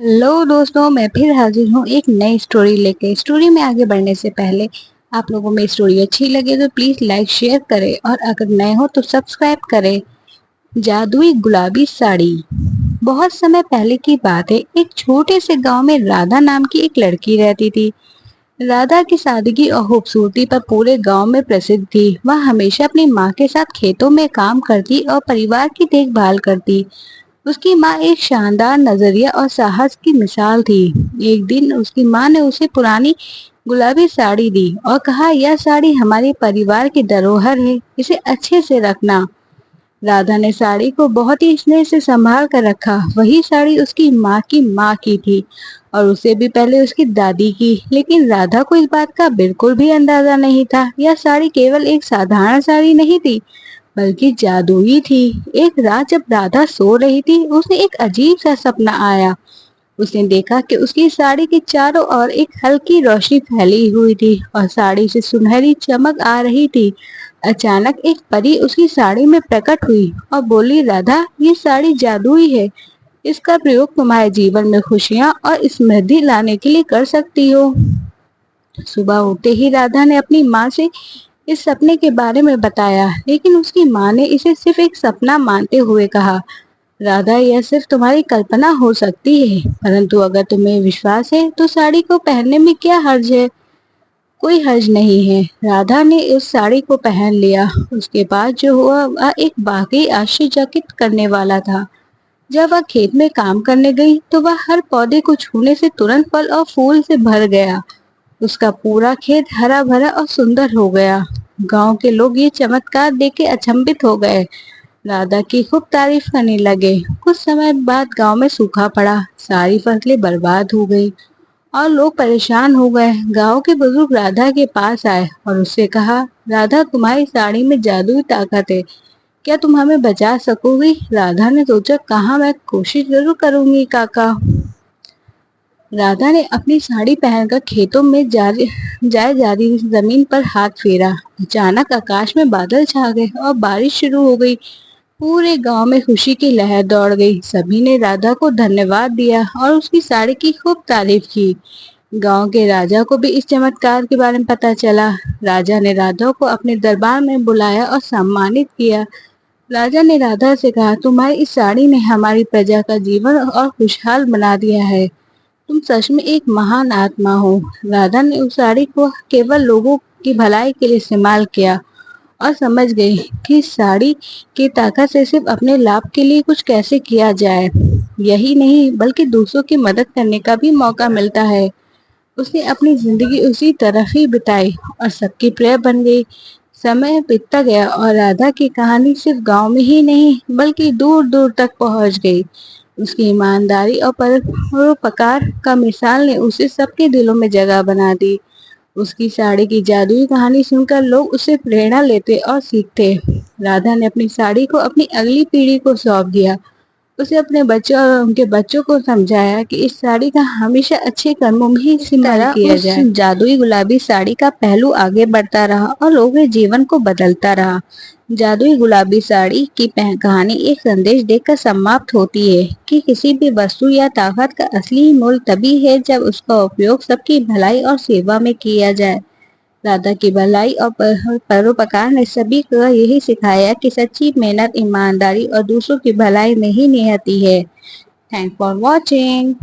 Hello दोस्तों, मैं फिर हाजिर हूँ एक नई स्टोरी लेके। स्टोरी में आगे बढ़ने से पहले आप लोगों में स्टोरी अच्छी लगे तो प्लीज लाइक शेयर करें और अगर नए हो तो सब्सक्राइब करें। जादुई गुलाबी साड़ी। बहुत समय पहले की बात है। एक छोटे से गांव में राधा नाम की एक लड़की रहती थी। राधा की सादगी और खूबसूरती पर पूरे गांव में प्रसिद्ध थी। वह हमेशा अपनी माँ के साथ खेतों में काम करती और परिवार की देखभाल करती। उसकी माँ एक शानदार नजरिया और साहस की मिसाल थी। एक दिन उसकी माँ ने उसे पुरानी गुलाबी साड़ी दी और कहा, यह साड़ी हमारे परिवार की धरोहर है, इसे अच्छे से रखना। राधा ने साड़ी को बहुत ही स्नेह से संभाल कर रखा। वही साड़ी उसकी माँ की थी और उसे भी पहले उसकी दादी की। लेकिन राधा को इस बात का बिल्कुल भी अंदाजा नहीं था। यह साड़ी केवल एक साधारण साड़ी नहीं थी, बल्कि जादुई थी। एक रात जब राधा सो रही थी, उसे एक अजीब सा सपना आया। उसने देखा कि उसकी साड़ी के चारों ओर एक हल्की रोशनी फैली हुई थी और साड़ी से सुनहरी चमक आ रही थी। अचानक एक परी उसकी साड़ी में प्रकट हुई और बोली, राधा, ये साड़ी जादुई है। इसका प्रयोग तुम्हारे जीवन में खुशियाँ और समृद्धि लाने के लिए कर सकती हो। सुबह उठते ही राधा ने अपनी माँ से इस सपने के बारे में बताया, लेकिन उसकी माँ ने इसे सिर्फ एक सपना मानते हुए कहा, राधा, यह सिर्फ तुम्हारी कल्पना हो सकती है, परंतु अगर तुम्हें विश्वास है तो साड़ी को पहनने में क्या हर्ज है। कोई हर्ज नहीं है। राधा ने उस साड़ी को पहन लिया। उसके बाद जो हुआ वह एक वाकई आश्चर्यचकित करने वाला था। जब वह खेत में काम करने गई तो वह हर पौधे को छूने से तुरंत फल और फूल से भर गया। उसका पूरा खेत हरा भरा और सुंदर हो गया। गांव के लोग ये चमत्कार देख के अचंभित हो गए। राधा की खूब तारीफ करने लगे। कुछ समय बाद गांव में सूखा पड़ा। सारी फसलें बर्बाद हो गई और लोग परेशान हो गए। गांव के बुजुर्ग राधा के पास आए और उससे कहा, राधा, तुम्हारी साड़ी में जादुई ताकत है, क्या तुम हमें बचा सकोगी। राधा ने सोचा, कहा, मैं कोशिश जरूर करूंगी काका। राधा ने अपनी साड़ी पहनकर खेतों में जा रही जमीन पर हाथ फेरा। अचानक आकाश में बादल छा गए और बारिश शुरू हो गई। पूरे गांव में खुशी की लहर दौड़ गई। सभी ने राधा को धन्यवाद दिया और उसकी साड़ी की खूब तारीफ की। गांव के राजा को भी इस चमत्कार के बारे में पता चला। राजा ने राधा को अपने दरबार में बुलाया और सम्मानित किया। राजा ने राधा से कहा, तुम्हारी इस साड़ी ने हमारी प्रजा का जीवन और खुशहाल बना दिया है। तुम सच में एक महान आत्मा हो। राधा ने उस साड़ी को केवल लोगों की भलाई के लिए इस्तेमाल किया और समझ गई कि इस साड़ी की ताकत से सिर्फ अपने लाभ के लिए कुछ कैसे किया जाए, यही नहीं बल्कि दूसरों की मदद करने का भी मौका मिलता है। उसने अपनी जिंदगी उसी तरफ ही बिताई और सबकी प्रिय बन गई। समय बीतता गया और राधा की कहानी सिर्फ गांव में ही नहीं बल्कि दूर दूर तक पहुंच गई। उसकी ईमानदारी और परोपकार का मिसाल ने उसे सबके दिलों में जगह बना दी। उसकी साड़ी की जादुई कहानी सुनकर लोग उससे प्रेरणा लेते और सीखते। राधा ने अपनी साड़ी को अपनी अगली पीढ़ी को सौंप दिया। उसे अपने बच्चों और उनके बच्चों को समझाया कि इस साड़ी का हमेशा अच्छे कर्मों में ही इस्तेमाल किया जाए। उस जादुई गुलाबी साड़ी का पहलू आगे बढ़ता रहा और लोगों के जीवन को बदलता रहा। जादुई गुलाबी साड़ी की कहानी एक संदेश देकर समाप्त होती है कि किसी भी वस्तु या ताकत का असली मूल्य तभी है जब उसका उपयोग सबकी भलाई और सेवा में किया जाए। राधा की भलाई और परोपकार ने सभी को यही सिखाया कि सच्ची मेहनत, ईमानदारी और दूसरों की भलाई में ही नियति है। Thank for watching.